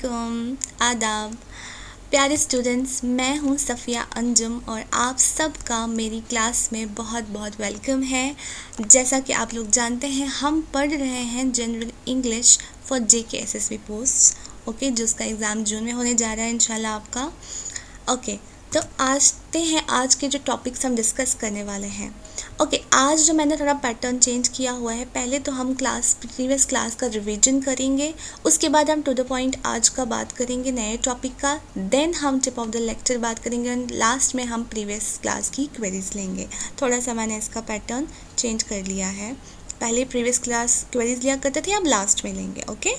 वालेकुम, आदाब प्यारे स्टूडेंट्स। मैं हूं सफ़िया अंजुम और आप सबका मेरी क्लास में बहुत बहुत वेलकम है। जैसा कि आप लोग जानते हैं, हम पढ़ रहे हैं general English for JKSSB post, okay, जिसका एग्ज़ाम जून में होने जा रहा है इंशाल्लाह आपका। ओके, तो आते हैं आज के जो टॉपिक्स हम डिस्कस करने वाले हैं। ओके, आज जो मैंने थोड़ा पैटर्न चेंज किया हुआ है, पहले तो हम प्रीवियस क्लास का रिवीजन करेंगे, उसके बाद हम टू द पॉइंट आज का बात करेंगे नए टॉपिक का, देन हम टिप ऑफ द लेक्चर बात करेंगे और लास्ट में हम प्रीवियस क्लास की क्वेरीज लेंगे। थोड़ा सा मैंने इसका पैटर्न चेंज कर लिया है, पहले प्रीवियस क्लास क्वेरीज लिया करते थे, अब लास्ट में लेंगे। ओके,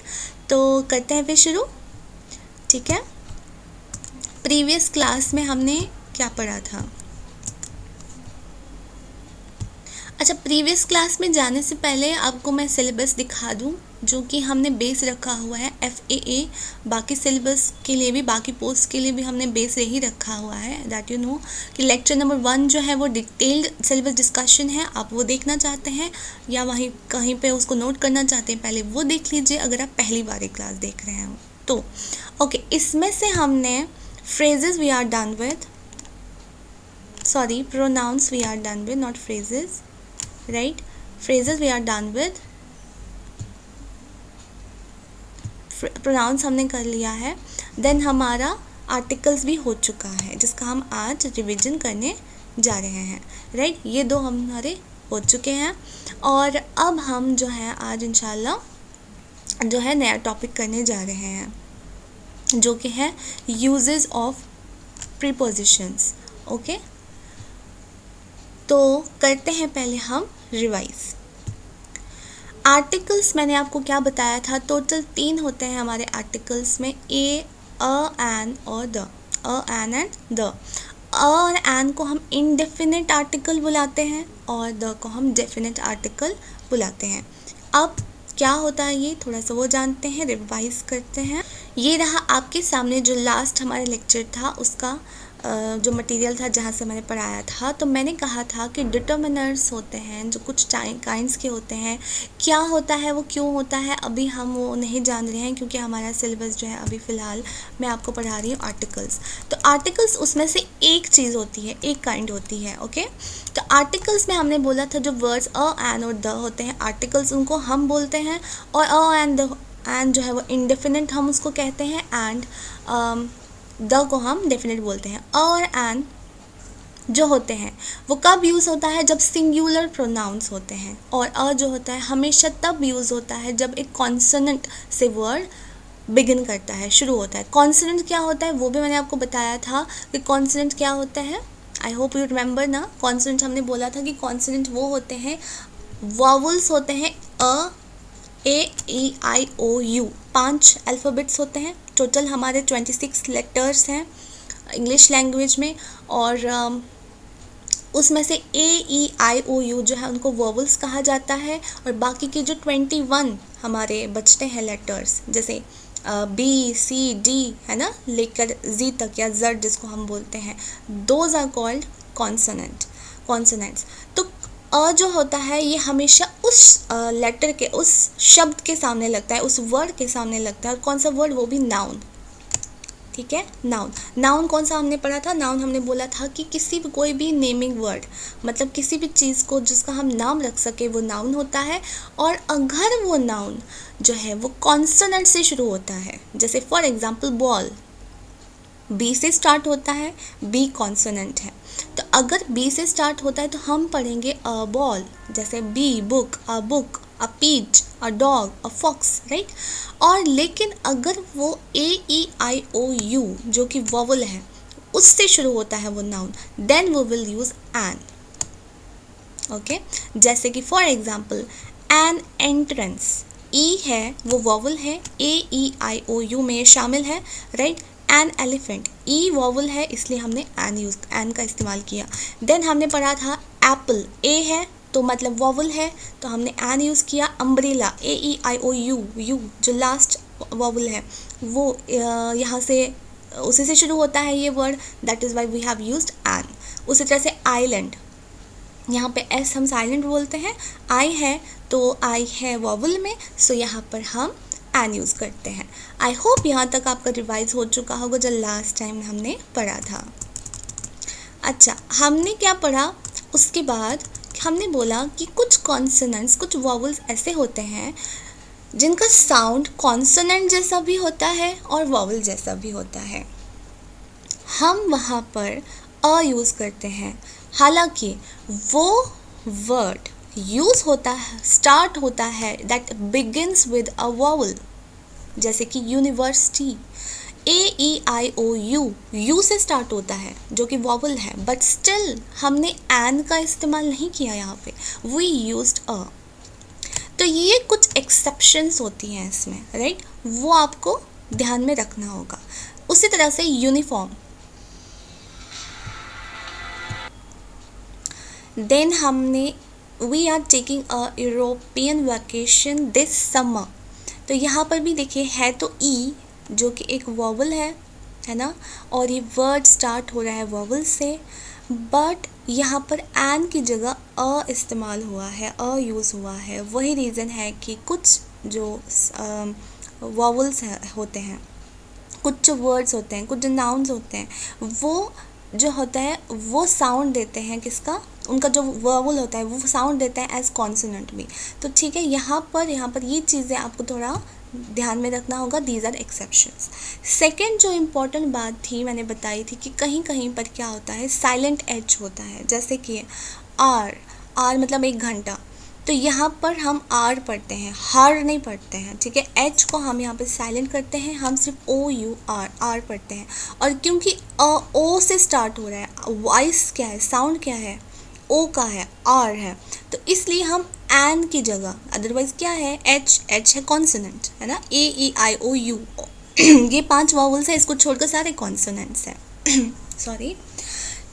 तो करते हैं फिर शुरू। ठीक है, प्रीवियस क्लास में हमने क्या पढ़ा था? अच्छा, प्रीवियस क्लास में जाने से पहले आपको मैं सिलेबस दिखा दूं, जो कि हमने बेस रखा हुआ है FAA। बाकी सिलेबस के लिए भी, बाकी पोस्ट के लिए भी हमने बेस यही रखा हुआ है, दैट यू नो कि लेक्चर नंबर 1 जो है वो डिटेल्ड सिलेबस डिस्कशन है। आप वो देखना चाहते हैं या वहीं कहीं पे उसको नोट करना चाहते हैं, पहले वो देख लीजिए अगर आप पहली बार एक क्लास देख रहे हो तो। ओके, इसमें से हमने phrases we are done with, sorry, pronouns we are done with, not phrases, right? phrases we are done with, pronouns हमने कर लिया है, देन हमारा आर्टिकल्स भी हो चुका है जिसका हम आज रिवीजन करने जा रहे हैं, राइट? ये दो हमारे हो चुके हैं और अब हम जो है आज इंशाल्लाह जो है नया टॉपिक करने जा रहे हैं, जो कि है यूजेस ऑफ प्रीपोजिशंस। ओके, तो करते हैं पहले हम रिवाइज। आर्टिकल्स मैंने आपको क्या बताया था? टोटल 3 होते हैं हमारे आर्टिकल्स में, ए, एन और द। An and the. और एन को हम इनडेफिनेट आर्टिकल बुलाते हैं और द को हम डेफिनेट आर्टिकल बुलाते हैं। अब क्या होता है ये थोड़ा सा वो जानते हैं, रिवाइज करते हैं। ये रहा आपके सामने जो लास्ट हमारा लेक्चर था, उसका जो मटेरियल था जहाँ से मैंने पढ़ाया था। तो मैंने कहा था कि डिटर्मिनर्स होते हैं जो कुछ काइंड्स के होते हैं, क्या होता है वो, क्यों होता है, अभी हम वो नहीं जान रहे हैं क्योंकि हमारा सिलेबस जो है अभी फ़िलहाल मैं आपको पढ़ा रही हूँ आर्टिकल्स। तो आर्टिकल्स उसमें से एक चीज़ होती है, एक काइंड होती है। ओके, तो आर्टिकल्स में हमने बोला था जो वर्ड्स एन और द होते हैं आर्टिकल्स, उनको हम बोलते हैं, और एंड द, एंड जो है वो इनडेफिनेट हम उसको कहते हैं, एंड द को हम डेफिनेट बोलते हैं। और एंड जो होते हैं वो कब यूज़ होता है? जब सिंगुलर प्रोनाउंस होते हैं। और जो होता है हमेशा तब यूज़ होता है जब एक कॉन्सोनेंट से वर्ड बिगिन करता है, शुरू होता है। कॉन्सोनेंट क्या होता है वो भी मैंने आपको बताया था कि कॉन्सोनेंट क्या होता है। आई होप यू रिमेंबर ना। कॉन्सोनेंट हमने बोला था कि कॉन्सोनेंट वो होते हैं, वॉवल्स होते हैं, A-E-I-O-U, 5 अल्फ़ाबेट्स होते हैं। टोटल हमारे 26 लेटर्स हैं इंग्लिश लैंग्वेज में, और उसमें से A-E-I-O-U जो है उनको वॉवल्स कहा जाता है, और बाकी के जो 21 हमारे बचते हैं लेटर्स, जैसे B-C-D है ना, लेकर Z तक या Z जिसको हम बोलते हैं, दोज आर कॉल्ड कॉन्सोनेंट्स। तो जो होता है ये हमेशा उस लेटर के, उस शब्द के सामने लगता है, उस वर्ड के सामने लगता है। और कौन सा वर्ड? वो भी नाउन। ठीक है, नाउन कौन सा हमने पढ़ा था? नाउन हमने बोला था कि किसी भी, कोई भी नेमिंग वर्ड, मतलब किसी भी चीज़ को जिसका हम नाम रख सके वो नाउन होता है। और अगर वो नाउन जो है वो कॉन्सोनेंट से शुरू होता है, जैसे फॉर एग्जाम्पल बॉल, B से स्टार्ट होता है, B कॉन्सोनेंट है, तो अगर B से स्टार्ट होता है तो हम पढ़ेंगे अ बॉल, जैसे B book, a peach, a dog, a fox, right? और लेकिन अगर वो A-E-I-O-U जो कि वॉवल है उससे शुरू होता है वो नाउन, देन वो विल यूज एन। ओके, जैसे कि for example N entrance, E है वो वॉवल है, A-E-I-O-U में शामिल है, right? An elephant, E vowel है इसलिए हमने एन का इस्तेमाल किया। देन हमने पढ़ा था एप्पल, A है तो मतलब वॉवल है तो हमने एन यूज़ किया। अम्ब्रेला, A-E-I-O-U जो लास्ट वॉवल है वो यहाँ से उसी से शुरू होता है ये word, that is why we have used an. उसी तरह से आइलैंड, यहाँ पे एस हम साइलेंट बोलते हैं, आई है तो आई है वॉवल में, सो यहाँ पर हम एन यूज़ करते हैं। आई होप यहाँ तक आपका रिवाइज हो चुका होगा जो लास्ट टाइम हमने पढ़ा था। अच्छा, हमने क्या पढ़ा उसके बाद? हमने बोला कि कुछ कॉन्सोनेंट्स, कुछ वॉवल्स ऐसे होते हैं जिनका साउंड कॉन्सोनेंट जैसा भी होता है और वॉवल जैसा भी होता है। हम वहाँ पर अ यूज़ करते हैं, हालांकि वो वर्ड यूज़ होता है, स्टार्ट होता है that begins with a vowel, जैसे कि यूनिवर्सिटी, AEIOU, यू से स्टार्ट होता है जो कि वॉवल है, बट स्टिल हमने एन का इस्तेमाल नहीं किया यहाँ पे, वी यूज्ड अ। तो ये कुछ एक्सेप्शंस होती हैं इसमें, राइट, वो आपको ध्यान में रखना होगा। उसी तरह से यूनिफॉर्म, देन हमने we are taking a European vacation this summer, तो यहाँ पर भी देखिए है तो ई जो कि एक वॉवल है ना, और ये वर्ड स्टार्ट हो रहा है वॉवल से, बट यहाँ पर एन की जगह अ इस्तेमाल हुआ है, अ यूज़ हुआ है। वही रीज़न है कि कुछ जो वॉवल्स होते हैं, कुछ जो वर्ड्स होते हैं, कुछ जो नाउन्स होते हैं, वो जो होता है वो साउंड देते हैं किसका, उनका जो वॉवल होता है वो साउंड देता है एज कॉन्सोनेंट भी। तो ठीक है, यहाँ पर ये चीज़ें आपको थोड़ा ध्यान में रखना होगा, दीज आर एक्सेप्शंस। सेकेंड जो इम्पोर्टेंट बात थी मैंने बताई थी कि कहीं कहीं पर क्या होता है, साइलेंट एच होता है, जैसे कि आर, आर मतलब 1 घंटा, तो यहाँ पर हम आर पढ़ते हैं, हार नहीं पढ़ते हैं, ठीक है। एच को हम यहाँ पे साइलेंट करते हैं, हम सिर्फ OU आर पढ़ते हैं। और क्योंकि ओ से स्टार्ट हो रहा है, वॉइस क्या है, साउंड क्या है, ओ का है, आर है, तो इसलिए हम एन की जगह, अदरवाइज क्या है, एच है कॉन्सोनेंट, है ना, AEIOU ये 5 वॉवल्स है, इसको छोड़कर सारे कॉन्सोनेंट्स हैं सॉरी।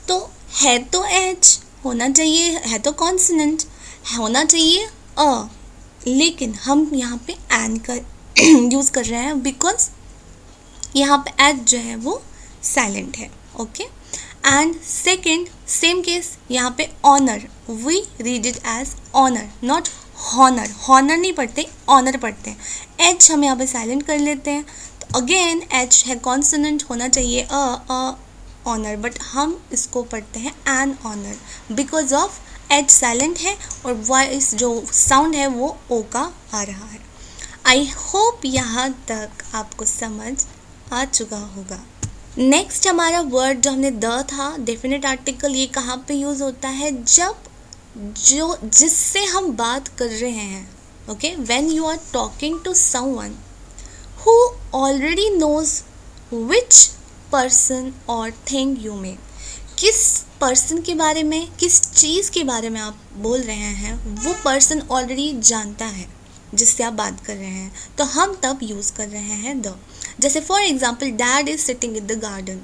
तो है तो एच होना चाहिए, है तो कॉन्सोनेंट होना चाहिए अ, लेकिन हम यहाँ पे एन का यूज़ कर रहे हैं बिकॉज यहाँ पे एच जो है वो साइलेंट है, okay. And second same case, यहाँ पे honour, we read it as honour, not honour, honour नहीं पढ़ते, ऑनर पढ़ते हैं। एच हम यहाँ पे साइलेंट कर लेते हैं, तो अगेन एच है कॉन्सोनेंट, होना चाहिए अ ऑनर, बट हम इसको पढ़ते हैं an honour because of H silent है और वॉइस जो साउंड है वो ओ का आ रहा है। आई होप यहाँ तक आपको समझ आ चुका होगा। नेक्स्ट हमारा वर्ड जो हमने द था, डेफिनेट आर्टिकल, ये कहाँ पे यूज़ होता है, जब जो जिससे हम बात कर रहे हैं, okay, when you are talking to someone who already knows which person और थिंग यू मीन, किस पर्सन के बारे में, किस चीज़ के बारे में आप बोल रहे हैं, वो पर्सन ऑलरेडी जानता है जिससे आप बात कर रहे हैं, तो हम तब यूज़ कर रहे हैं द। जैसे for example, dad is sitting in the garden,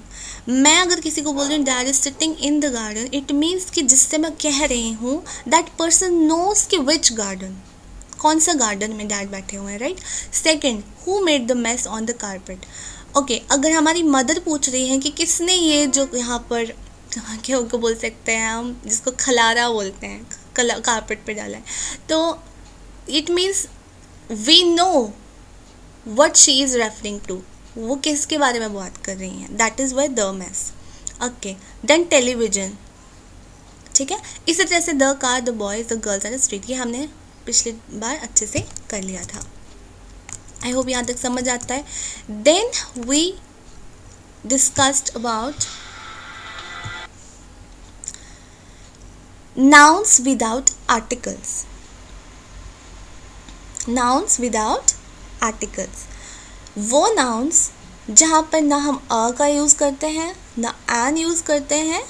मैं अगर किसी को बोल रही हूँ dad is sitting in the garden, it means कि जिससे मैं कह रही हूँ दैट पर्सन नोज कि विच गार्डन, कौन सा गार्डन में डैड बैठे हुए हैं, right. Second, who made the mess on the carpet, okay, अगर हमारी मदर पूछ रही है कि किसने ये जो यहाँ पर क्या उनको बोल सकते हैं हम, जिसको खलारा बोलते हैं, कारपेट पे डाला है, तो it means we know what she is referring to, वो किसके बारे में बात कर रही हैं, that is why the mess, okay. Then television, ठीक है। इसी तरह से the car, the boys, the girls and the street, ये हमने पिछली बार अच्छे से कर लिया था। आई होप यहाँ तक समझ आता है। Then we discussed about nouns without articles, nouns without articles, वो nouns जहाँ पर ना हम अ का यूज़ करते हैं ना एन यूज़ करते हैं,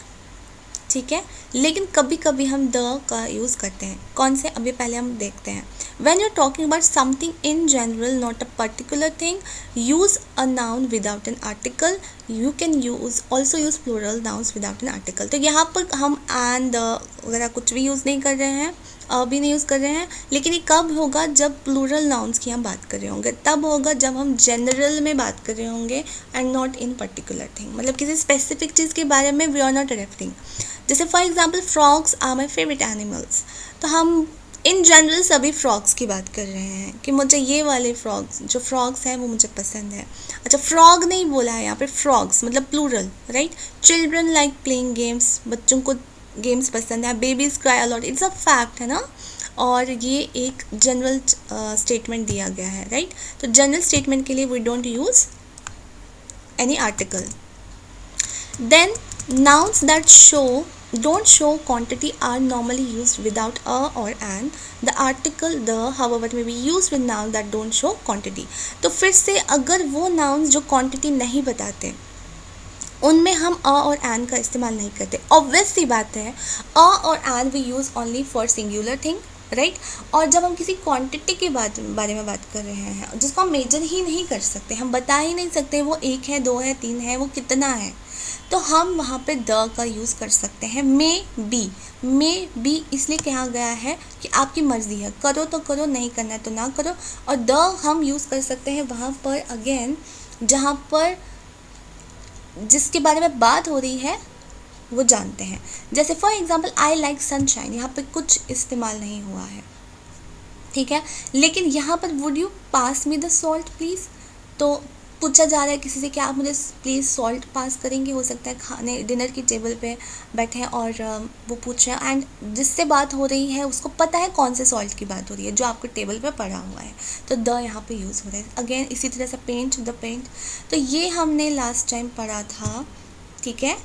ठीक है, लेकिन कभी कभी हम द का यूज़ करते हैं। कौन से, अभी पहले हम देखते हैं। When you're talking about something in general, not a particular thing, use a noun without an article. You can also use plural nouns without an article. तो यहाँ पर हम and वगैरह कुछ भी यूज़ नहीं कर रहे हैं, भी नहीं यूज़ कर रहे हैं, लेकिन ये कब होगा, जब प्लूरल नाउन्स की हम बात कर रहे होंगे, तब होगा जब हम जनरल में बात कर रहे होंगे and not in particular thing, मतलब किसी स्पेसिफिक चीज़ के बारे में वी आर नॉट रेफरिंग। जैसे for example, frogs are my favourite animals, तो हम इन जनरल सभी फ्रॉग्स की बात कर रहे हैं कि मुझे ये वाले फ्रॉग्स जो फ्रॉग्स हैं वो मुझे पसंद है. अच्छा, फ्रॉग नहीं बोला है यहाँ पे, फ्रॉग्स मतलब plural, right. Children like playing games, बच्चों को गेम्स पसंद है. Babies cry a lot, it's a fact है ना. और ये एक जनरल स्टेटमेंट दिया गया है, राइट. तो जनरल स्टेटमेंट के लिए we don't use any article. Then nouns that don't show quantity are normally used without a or an. The article the however may be used with nouns that don't show quantity. तो फिर से अगर वो nouns जो quantity नहीं बताते उनमें हम a और an का इस्तेमाल नहीं करते. ऑब्वियस सी बात है, a और an we use only for singular thing, right. और जब हम किसी क्वांटिटी के बारे में बात कर रहे हैं जिसको हम मेजर ही नहीं कर सकते, हम बता ही नहीं सकते वो 1 है, 2 है, 3 है, वो कितना है, तो हम वहाँ पे द का यूज़ कर सकते हैं. मे बी इसलिए कहा गया है कि आपकी मर्ज़ी है, करो तो करो, नहीं करना है तो ना करो. और द हम यूज़ कर सकते हैं वहाँ पर अगेन जहाँ पर जिसके बारे में बात हो रही है वो जानते हैं. जैसे for example I like sunshine, यहाँ पे कुछ इस्तेमाल नहीं हुआ है, ठीक है. लेकिन यहाँ पर would you pass me the salt please, तो पूछा जा रहा है किसी से कि आप मुझे प्लीज़ सॉल्ट पास करेंगे. हो सकता है खाने डिनर की टेबल पे बैठे हैं और वो पूछ रहे हैं एंड जिससे बात हो रही है उसको पता है कौन से सॉल्ट की बात हो रही है जो आपके टेबल पे पड़ा हुआ है, तो द यहाँ पे यूज़ हो रहा है. अगेन इसी तरह से पेंट, द पेंट, तो ये हमने लास्ट टाइम पढ़ा था, ठीक है.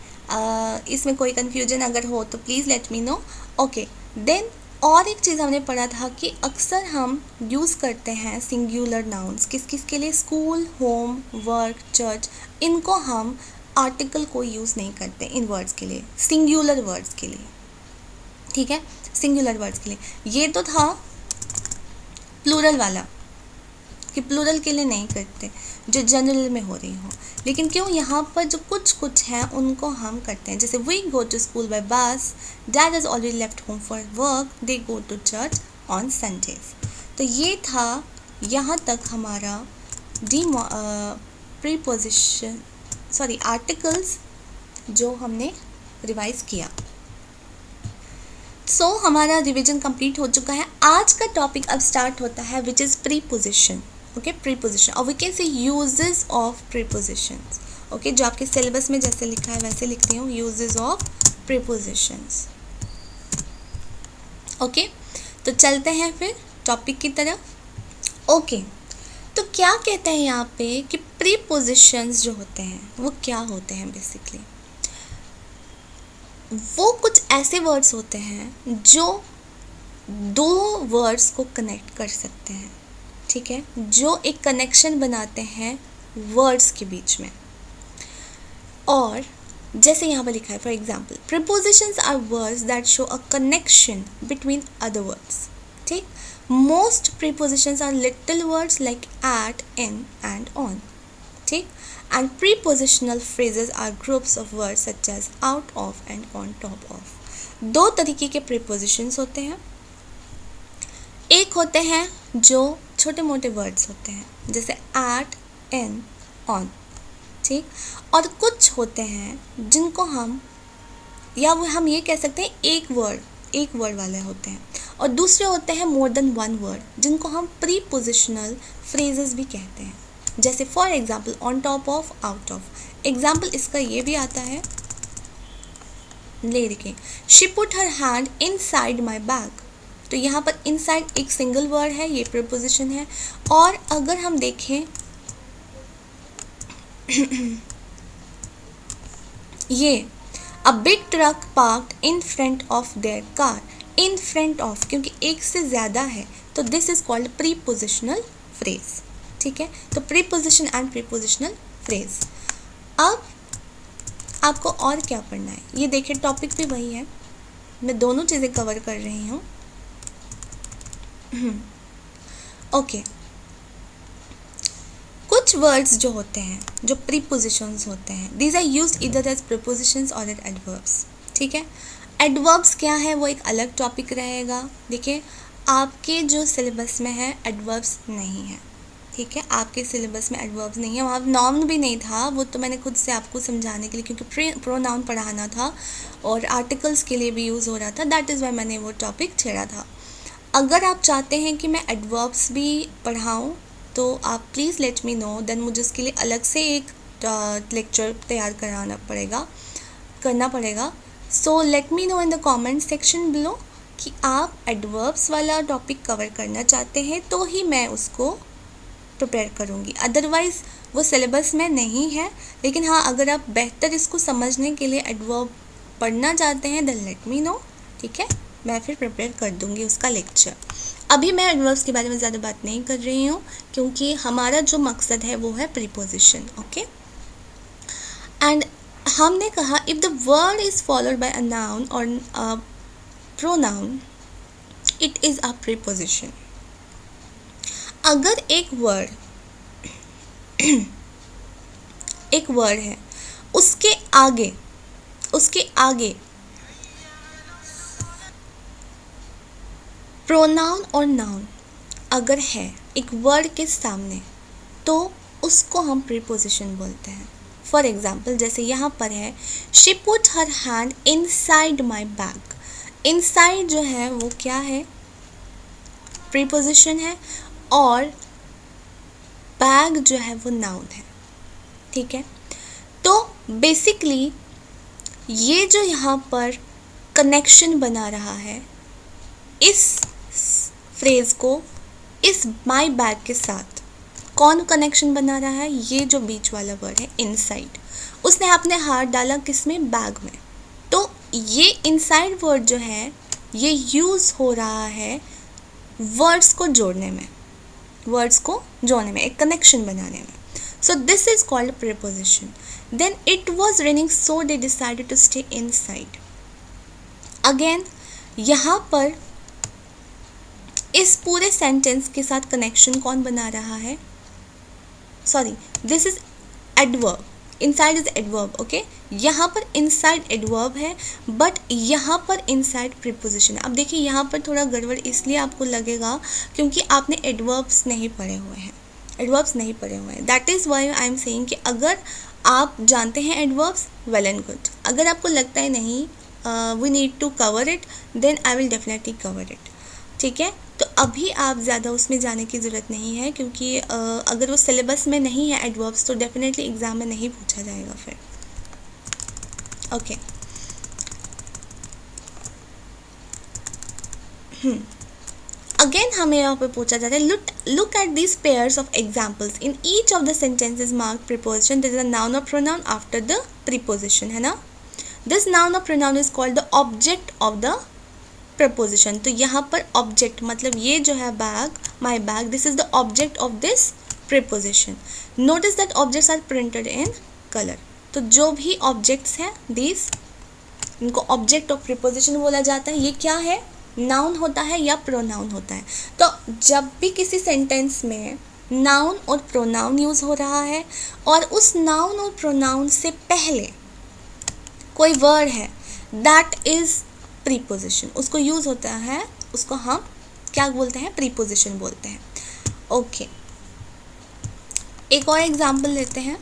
इसमें कोई कन्फ्यूजन अगर हो तो please let me know. Okay, then और एक चीज़ हमने पढ़ा था कि अक्सर हम यूज़ करते हैं सिंगुलर नाउन्स किस किस के लिए, स्कूल, होम, वर्क, चर्च, इनको हम आर्टिकल को यूज़ नहीं करते इन वर्ड्स के लिए, सिंगुलर वर्ड्स के लिए, ठीक है, सिंगुलर वर्ड्स के लिए. ये तो था प्लूरल वाला कि प्लूरल के लिए नहीं करते जो जनरल में हो रही हो. लेकिन क्यों यहाँ पर जो कुछ हैं उनको हम करते हैं. जैसे we go to school by bus, dad has already left home for work, they go to church on Sundays. तो ये था यहाँ तक हमारा प्रीपोजिशन आर्टिकल्स जो हमने रिवाइज किया. सो हमारा रिवीजन कंप्लीट हो चुका है. आज का टॉपिक अब स्टार्ट होता है which is preposition. Okay, preposition, और we can say usages of prepositions. Okay, जो आपके सिलेबस में जैसे लिखा है वैसे लिख रही हूँ, यूजेस ऑफ प्रीपोजिशंस. ओके, तो चलते हैं फिर टॉपिक की तरफ. ओके, तो क्या कहते हैं यहाँ पे कि प्रीपोजिशंस जो होते हैं वो क्या होते हैं. बेसिकली वो कुछ ऐसे वर्ड्स होते हैं जो दो वर्ड्स को कनेक्ट कर सकते हैं, ठीक है, जो एक कनेक्शन बनाते हैं वर्ड्स के बीच में. और जैसे यहाँ पर लिखा है, for example, prepositions are words that show a connection between other words. ठीक, most prepositions are little words like at, in and on. ठीक, and prepositional phrases are groups of words such as out of and on top of. दो तरीके के prepositions होते हैं. एक होते हैं जो छोटे मोटे वर्ड्स होते हैं जैसे एट, इन, ऑन. ठीक, और कुछ होते हैं जिनको हम ये कह सकते हैं एक वर्ड वाले होते हैं. और दूसरे होते हैं मोर देन वन वर्ड जिनको हम प्रीपोजिशनल फ्रेजेस भी कहते हैं. जैसे for example on top of, out of. Example इसका ये भी आता है, ले देखिए, she put her hand inside my bag. तो यहाँ पर इनसाइड एक सिंगल वर्ड है, ये प्रीपोजिशन है. और अगर हम देखें ये अ big truck parked in front of their car. In front of क्योंकि एक से ज़्यादा है तो this is called prepositional phrase. ठीक है, तो प्रीपोजिशन एंड प्रीपोजिशनल फ्रेज. अब आपको और क्या पढ़ना है, ये देखिए टॉपिक भी वही है, मैं दोनों चीज़ें कवर कर रही हूँ. ओके, कुछ वर्ड्स जो होते हैं जो प्रीपोजिशंस होते हैं, these are used either as prepositions और एज एडवर्ब्स. ठीक है, एडवर्ब्स क्या है वो एक अलग टॉपिक रहेगा. देखिए, आपके जो सिलेबस में है एडवर्ब्स नहीं है. ठीक है, आपके सिलेबस में एडवर्ब्स नहीं है, वहाँ नाउन भी नहीं था, वो तो मैंने खुद से आपको समझाने के लिए, क्योंकि प्रोनाउन पढ़ाना था और आर्टिकल्स के लिए भी यूज़ हो रहा था, दैट इज़ वाई मैंने वो टॉपिक छेड़ा था. अगर आप चाहते हैं कि मैं एडवर्ब्स भी पढ़ाऊँ तो आप please let me know, then मुझे उसके लिए अलग से एक लेक्चर तैयार करना पड़ेगा. So let me no in the comment section below कि आप एडवर्ब्स वाला टॉपिक कवर करना चाहते हैं तो ही मैं उसको प्रिपेयर करूँगी, अदरवाइज़ वो सिलेबस में नहीं है. लेकिन हाँ, अगर आप बेहतर इसको समझने के लिए एडवर्ब पढ़ना चाहते हैं देन लेट मी नो. ठीक है, मैं फिर प्रिपेयर कर दूँगी उसका लेक्चर. अभी मैं एडवर्ब्स के बारे में ज़्यादा बात नहीं कर रही हूँ क्योंकि हमारा जो मकसद है वो है प्रीपोजिशन. ओके, एंड हमने कहा if the word is followed by a noun और pronoun it is a preposition. अगर एक वर्ड है, उसके आगे प्रोनाउन और नाउन अगर है एक वर्ड के सामने तो उसको हम प्रीपोजिशन बोलते हैं. फॉर एग्जाम्पल जैसे यहाँ पर है she put her hand inside my bag. Inside जो है वो क्या है, प्रीपोजिशन है, और बैग जो है वो नाउन है. ठीक है, तो बेसिकली ये जो यहाँ पर कनेक्शन बना रहा है इस फ्रेज़ को इस माई बैग के साथ, कौन कनेक्शन बना रहा है, ये जो बीच वाला वर्ड है इनसाइड. उसने अपने हाथ डाला किस में, बैग में. तो ये इनसाइड वर्ड जो है ये यूज़ हो रहा है वर्ड्स को जोड़ने में, एक कनेक्शन बनाने में. So this is called preposition. Then it was raining so they decided to stay inside. Again यहाँ पर इस पूरे सेंटेंस के साथ कनेक्शन कौन बना रहा है, sorry this is adverb, inside is adverb. Okay, यहाँ पर इनसाइड एडवर्ब है बट यहाँ पर इनसाइड प्रीपोजिशन है. अब देखिए यहाँ पर थोड़ा गड़बड़ इसलिए आपको लगेगा क्योंकि आपने एडवर्ब्स नहीं पढ़े हुए हैं. That is Y I am saying कि अगर आप जानते हैं एडवर्ब्स वेल एंड गुड. अगर आपको लगता है नहीं we need to cover it then I will definitely cover it. ठीक है, तो अभी आप ज़्यादा उसमें जाने की ज़रूरत नहीं है क्योंकि अगर वो सिलेबस में नहीं है एडवर्ब्स तो डेफिनेटली एग्ज़ाम में नहीं पूछा जाएगा फिर. ओके, अगेन हमें यहाँ पे पूछा जाता है look at this pairs of examples in each of the sentences mark preposition. This is a noun और प्रोनाउन आफ्टर द प्रीपोजिशन, है ना. दिस नाउन और pronoun is called the object of the preposition. तो यहाँ पर object मतलब ये जो है bag, my bag, this is the object of this preposition. Notice that objects are printed in colour. तो जो भी ऑब्जेक्ट्स हैं दिस, इनको ऑब्जेक्ट ऑफ प्रीपोजिशन बोला जाता है. ये क्या है, नाउन होता है या प्रोनाउन होता है. तो जब भी किसी सेंटेंस में नाउन और प्रोनाउन यूज़ हो रहा है और उस नाउन और प्रोनाउन से पहले कोई वर्ड है दैट इज़ प्रीपोजिशन, उसको यूज़ होता है, उसको हम क्या बोलते हैं, प्रीपोजिशन बोलते हैं. ओके, एक और एग्जाम्पल लेते हैं.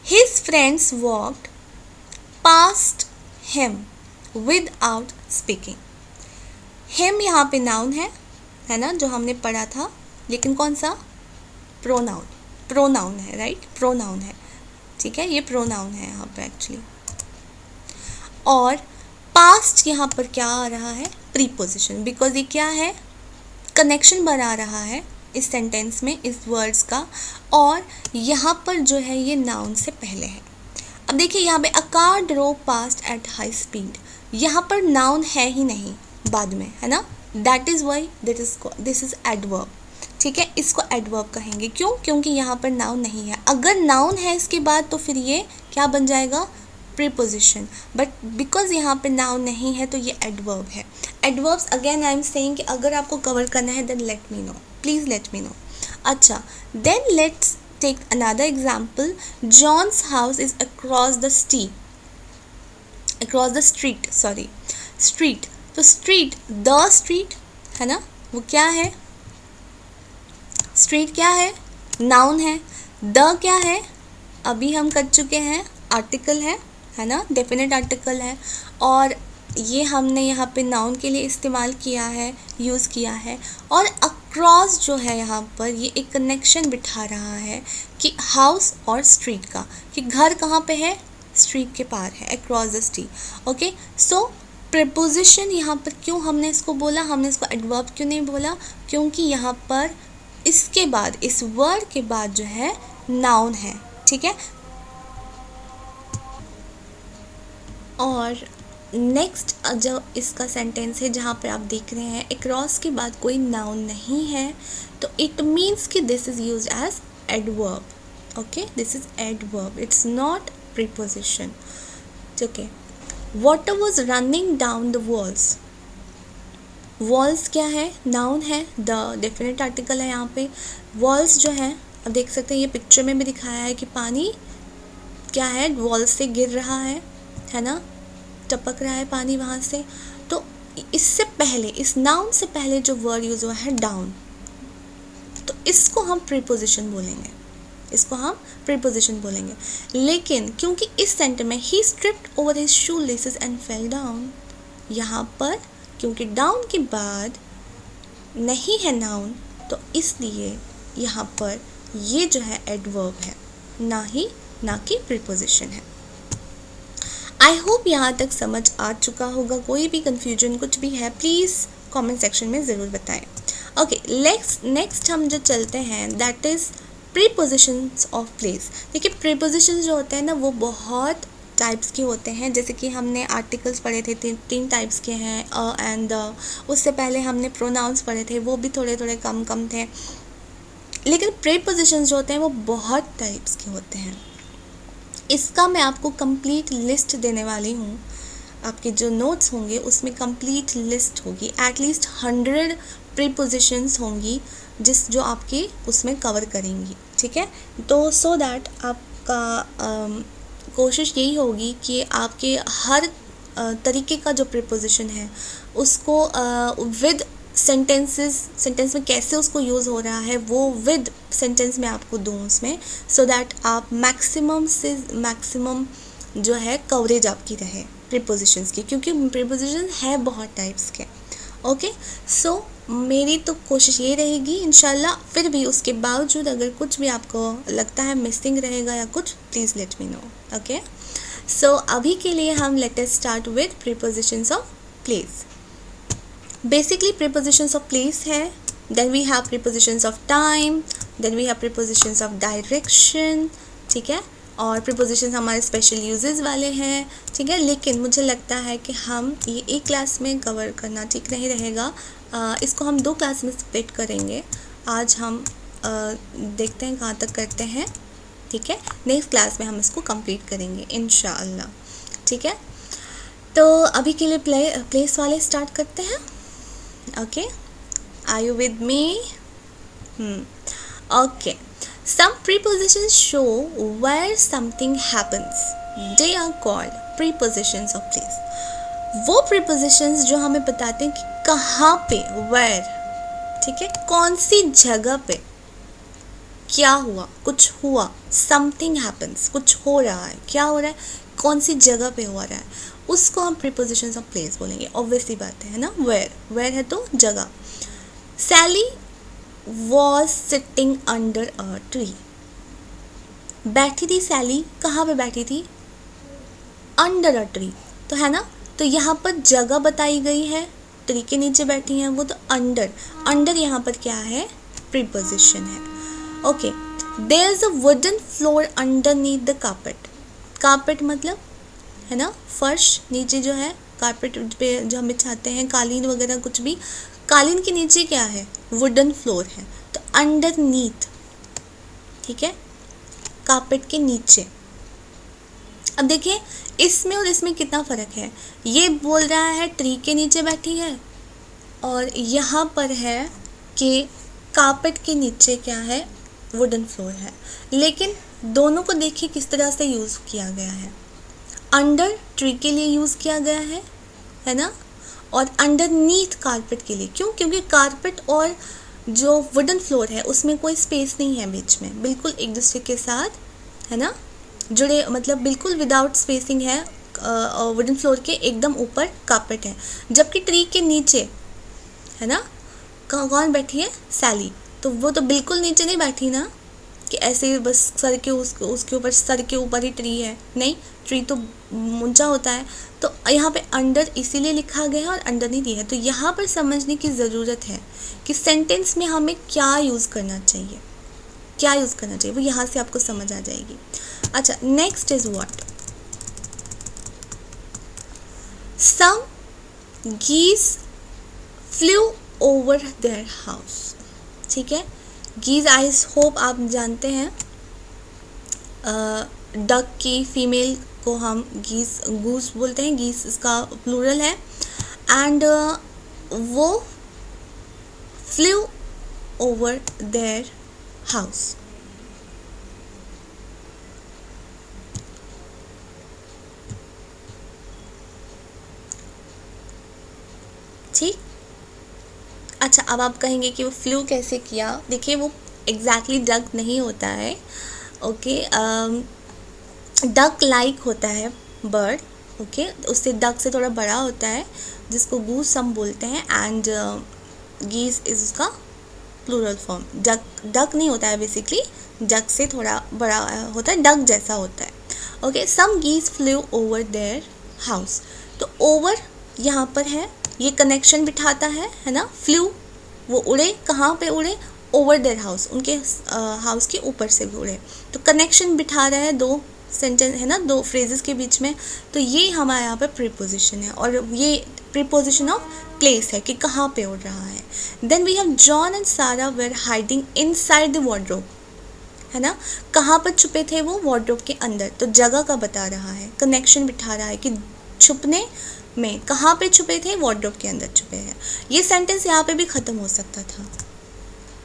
His friends walked past him without speaking. him यहाँ पे नाउन है ना, जो हमने पढ़ा था, लेकिन कौन सा, प्रोनाउन है, राइट, प्रोनाउन है. ठीक है, ये प्रोनाउन है यहाँ पे एक्चुअली. और पास्ट यहाँ पर क्या आ रहा है, प्रीपोजिशन, बिकॉज ये क्या है, कनेक्शन बना रहा है इस सेंटेंस में इस वर्ड्स का, और यहाँ पर जो है ये नाउन से पहले है. अब देखिए यहाँ पे a car drove past at high speed. यहाँ पर नाउन है ही नहीं बाद में, है ना. That is why this is adverb. ठीक है, इसको एडवर्ब कहेंगे. क्यों, क्योंकि यहाँ पर नाउन नहीं है. अगर नाउन है इसके बाद तो फिर ये क्या बन जाएगा, प्रीपोजिशन. बट बिकॉज यहाँ पे नाउन नहीं है तो ये एडवर्ब है. Adverbs again I am saying कि अगर आपको कवर करना है then let me know, please let me know. अच्छा, then let's take another example. John's house is across the street. तो स्ट्रीट, द स्ट्रीट है ना, वो क्या है, स्ट्रीट क्या है, नाउन है. द क्या है, अभी हम कर चुके हैं, आर्टिकल है ना, डेफिनेट आर्टिकल है. और ये हमने यहाँ पे नाउन के लिए इस्तेमाल किया है, यूज़ किया है। और अक्रॉस जो है यहाँ पर ये एक कनेक्शन बिठा रहा है कि हाउस और स्ट्रीट का, कि घर कहाँ पे है, स्ट्रीट के पार है, across the street. Okay, so preposition यहाँ पर क्यों हमने इसको बोला, हमने इसको एडवर्ब क्यों नहीं बोला, क्योंकि यहाँ पर इसके बाद, इस वर्ड के बाद जो है नाउन है, ठीक है। और नेक्स्ट जो इसका सेंटेंस है जहाँ पर आप देख रहे हैं अक्रॉस के बाद कोई नाउन नहीं है, तो इट मीन्स कि this is used as adverb. Okay, this is adverb, it's not preposition. Okay, water was running down the walls. Walls क्या है, नाउन है, द डेफिनेट आर्टिकल है यहाँ पे। वॉल्स जो है, अब देख सकते हैं ये पिक्चर में भी दिखाया है कि पानी क्या है, वॉल्स से गिर रहा है ना, टपक रहा है पानी वहाँ से। तो इससे पहले, इस नाउन से पहले जो वर्ड यूज़ हुआ है डाउन, तो इसको हम प्रीपोजिशन बोलेंगे, इसको हम प्रीपोजिशन बोलेंगे। लेकिन क्योंकि इस सेंटेंस में he stripped over his shoelaces and fell down, यहाँ पर क्योंकि डाउन के बाद नहीं है नाउन, तो इसलिए यहाँ पर ये जो है एडवर्ब है, ना कि प्रीपोजिशन है। आई होप यहाँ तक समझ आ चुका होगा। कोई भी कन्फ्यूजन कुछ भी है प्लीज़ कमेंट सेक्शन में ज़रूर बताएं। ओके, नेक्स्ट हम जो चलते हैं that is prepositions of place. देखिए प्रीपोजिशंस जो होते हैं ना वो बहुत टाइप्स के होते हैं। जैसे कि हमने आर्टिकल्स पढ़े थे, तीन टाइप्स के हैं, अ एंड द। उससे पहले हमने प्रोनाउंस पढ़े थे, वो भी थोड़े थोड़े कम थे। लेकिन प्रीपोजिशंस जो होते हैं वो बहुत टाइप्स के होते हैं। इसका मैं आपको कंप्लीट लिस्ट देने वाली हूँ। आपके जो नोट्स होंगे उसमें कंप्लीट लिस्ट होगी, एटलीस्ट 100 प्रीपोजिशंस होंगी जो आपके उसमें कवर करेंगी, ठीक है। तो सो दैट आपका कोशिश यही होगी कि आपके हर तरीके का जो प्रीपोजिशन है उसको विद सेंटेंस में कैसे उसको यूज़ हो रहा है वो विद सेंटेंस में आपको दूँ उसमें, सो दैट आप मैक्सिमम से मैक्सिमम जो है कवरेज आपकी रहे प्रीपोजिशंस की, क्योंकि प्रीपोजिशन है बहुत टाइप्स के। ओके, सो मेरी तो कोशिश ये रहेगी इंशाल्लाह। फिर भी उसके बावजूद अगर कुछ भी आपको लगता है मिसिंग रहेगा या कुछ, please let me know. Okay, so अभी के लिए हम let us start with prepositions of place. Basically prepositions of place है, then we have prepositions of time, then we have prepositions of direction, ठीक है। और prepositions हमारे special uses वाले हैं, ठीक है। लेकिन मुझे लगता है कि हम ये एक क्लास में कवर करना ठीक नहीं रहेगा, इसको हम 2 क्लास में स्प्लिट करेंगे। आज हम देखते हैं कहाँ तक करते हैं, ठीक है। नेक्स्ट क्लास में हम इसको कंप्लीट करेंगे इंशाअल्लाह, ठीक है। तो अभी के लिए प्लेस वाले स्टार्ट करते हैं। Okay, are you with me? Okay, some prepositions show where something happens. They are called prepositions of place. वो prepositions जो हमें बताते हैं कि कहाँ पे, where, ठीक है, कौन सी जगह पे क्या हुआ, कुछ हुआ, something happens, कुछ हो रहा है, क्या हो रहा है, कौन सी जगह पे हो रहा है, उसको हम प्रीपोजिशंस ऑफ प्लेस बोलेंगे। ऑब्वियसली बात है ना, वेयर है तो जगह। Sally was sitting under a tree. बैठी थी सैली, कहाँ पे बैठी थी, अंडर अ ट्री, तो है ना। तो यहाँ पर जगह बताई गई है, ट्री के नीचे बैठी हैं वो, तो अंडर यहाँ पर क्या है, प्रीपोजिशन है। Okay, there is a wooden floor underneath the carpet. Carpet मतलब है ना फर्श, नीचे जो है कारपेट पे जो हम बिछाते हैं, कालीन वगैरह कुछ भी, कालीन के नीचे क्या है, वुडन फ्लोर है, तो अंडरनीथ, ठीक है, कारपेट के नीचे। अब देखिए इसमें और इसमें कितना फ़र्क है। ये बोल रहा है ट्री के नीचे बैठी है, और यहाँ पर है कि कारपेट के नीचे क्या है, वुडन फ्लोर है। लेकिन दोनों को देखिए किस तरह से यूज़ किया गया है। अंडर ट्री के लिए यूज़ किया गया है ना, और अंडरनीथ कारपेट के लिए। क्यों? क्योंकि कारपेट और जो वुडन फ्लोर है उसमें कोई स्पेस नहीं है बीच में, बिल्कुल एक दूसरे के साथ है ना जुड़े, मतलब बिल्कुल विदाउट स्पेसिंग है, वुडन फ्लोर के एकदम ऊपर कार्पेट है, जबकि ट्री के नीचे है ना कौन बैठी है, सैली। तो वो तो बिल्कुल नीचे नहीं बैठी ना कि ऐसे ही बस सर के उसके ऊपर, सर के ऊपर ही ट्री है, नहीं, ट्री तो ऊंचा होता है। तो यहाँ पे अंडर इसीलिए लिखा गया है और अंडर नहीं दिया है। तो यहाँ पर समझने की ज़रूरत है कि सेंटेंस में हमें क्या यूज़ करना चाहिए, क्या यूज़ करना चाहिए, वो यहाँ से आपको समझ आ जाएगी। अच्छा, next is what, some geese flew over their house। ठीक है, geese आई होप आप जानते हैं, डक की फीमेल को हम गूस बोलते हैं, गीस इसका प्लूरल है। एंड वो फ्लू ओवर देयर हाउस। ठीक, अच्छा, अब आप कहेंगे कि वो फ्लू कैसे किया। देखिए, वो एग्जैक्टली डक नहीं होता है, ओके, डक लाइक होता है बर्ड, ओके, उससे डक से थोड़ा बड़ा होता है, जिसको गूस हम बोलते हैं। एंड गीस इज उसका प्लूरल फॉर्म। डक नहीं होता है बेसिकली, डक से थोड़ा बड़ा होता है, डक जैसा होता है। ओके, सम गीस फ्लू ओवर देयर हाउस। तो ओवर यहाँ पर है, ये कनेक्शन बिठाता है ना, फ्लू वो उड़े, कहाँ पे उड़े, ओवर देयर हाउस, उनके हाउस के ऊपर से उड़े। तो कनेक्शन बिठा रहा है दो सेंटेंस है ना, दो फ्रेजेस के बीच में। तो ये हमारे यहाँ पे प्रीपोजिशन है, और ये प्रीपोजिशन ऑफ प्लेस है कि कहाँ पे उड़ रहा है। Then we have John and Sarah were hiding inside the wardrobe, है ना, कहाँ पर छुपे थे वो, वार्डरोब के अंदर। तो जगह का बता रहा है, कनेक्शन बिठा रहा है कि छुपने में कहाँ पे छुपे थे, वार्डरोब के अंदर छुपे हैं। ये सेंटेंस यहाँ पे भी ख़त्म हो सकता था,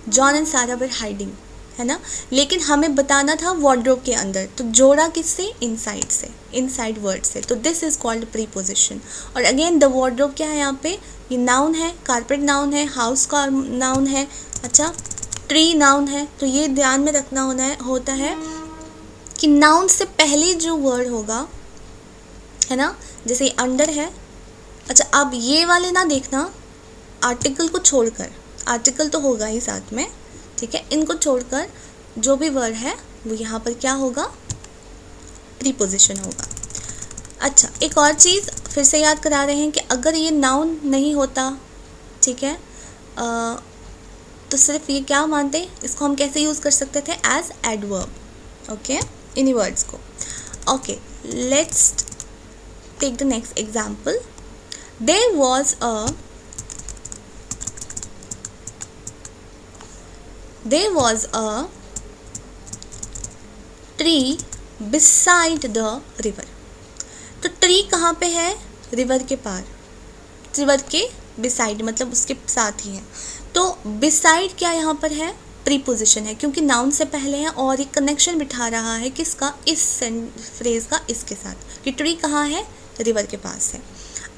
John and Sarah were hiding, है ना, लेकिन हमें बताना था वार्डरोब के अंदर। तो जोड़ा किससे, इनसाइड से, इनसाइड वर्ड से। तो दिस इज कॉल्ड प्रीपोजिशन। और अगेन द वार्डरोब क्या है यहाँ पे, ये नाउन है, कारपेट नाउन है, हाउस का नाउन है, अच्छा, ट्री नाउन है। तो ये ध्यान में रखना होता है कि नाउन से पहले जो वर्ड होगा, है ना, जैसे अंडर है। अच्छा, अब ये वाले ना देखना, आर्टिकल को छोड़कर, आर्टिकल तो होगा ही साथ में, ठीक है, इनको छोड़कर जो भी वर्ड है वो यहाँ पर क्या होगा, प्रीपोजिशन होगा। अच्छा, एक और चीज़ फिर से याद करा रहे हैं कि अगर ये नाउन नहीं होता, ठीक है, तो सिर्फ ये क्या मानते, इसको हम कैसे यूज़ कर सकते थे, एज एडवर्ब, ओके, इन्हीं वर्ड्स को। Okay, let's take the next example. There was a tree beside the river। तो ट्री कहाँ पे है, रिवर के पार, रिवर के बिसाइड मतलब उसके साथ ही है। तो बिसाइड क्या यहाँ पर है, प्रीपोजिशन है, क्योंकि नाउन से पहले है और एक कनेक्शन बिठा रहा है किसका, इस फ्रेज का इसके साथ, कि ट्री कहाँ है, रिवर के पास है।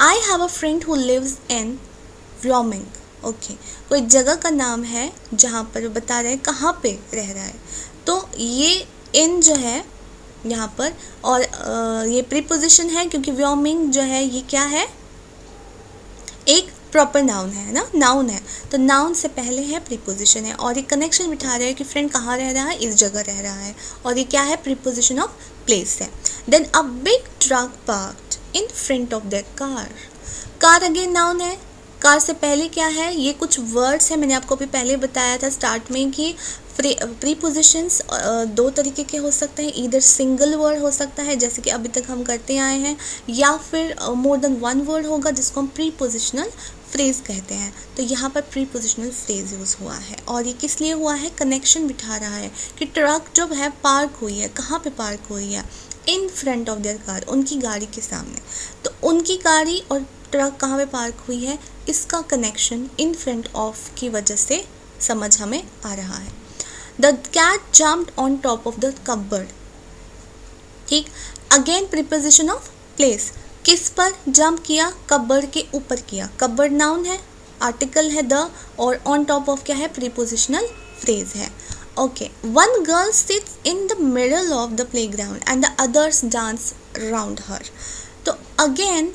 I have a friend who lives in Wyoming, okay, कोई जगह का नाम है जहाँ पर बता रहे हैं कहाँ पे रह रहा है। तो ये इन जो है यहाँ पर, और ये प्रीपोजिशन है क्योंकि व्योमिंग जो है ये क्या है, एक प्रॉपर नाउन है ना, नाउन है। तो नाउन से पहले है प्रीपोजिशन है, और ये कनेक्शन बिठा रहा है कि फ्रेंड कहाँ रह रहा है, इस जगह रह रहा है, और ये क्या है, प्रीपोजिशन ऑफ प्लेस है। Then a big truck parked in front of the car. Car again noun है, कार से पहले क्या है, ये कुछ वर्ड्स हैं, मैंने आपको भी पहले बताया था स्टार्ट में कि प्रीपोजिशंस दो तरीके के हो सकते हैं, इधर सिंगल वर्ड हो सकता है जैसे कि अभी तक हम करते आए हैं, या फिर मोर देन वन वर्ड होगा जिसको हम प्रीपोजिशनल फ्रेज कहते हैं। तो यहाँ पर प्रीपोजिशनल फ्रेज यूज़ हुआ है, और ये किस लिए हुआ है, कनेक्शन बिठा रहा है कि ट्रक जो है पार्क हुई है, कहाँ पे पार्क हुई है, इन फ्रंट ऑफ देयर कार, उनकी गाड़ी के सामने। तो उनकी गाड़ी और ट्रक कहाँ पे पार्क हुई है, इसका कनेक्शन इन फ्रंट ऑफ की वजह से समझ हमें आ रहा है। The cat jumped on top of the cupboard, ठीक, अगेन प्रीपोजिशन ऑफ प्लेस, किस पर जंप किया, कपबोर्ड के ऊपर किया। कपबोर्ड नाउन है, आर्टिकल है द, और ऑन टॉप ऑफ क्या है, प्रीपोजिशनल फ्रेज है। Okay, one girl sits in the middle of the playground and the others dance around her. तो अगेन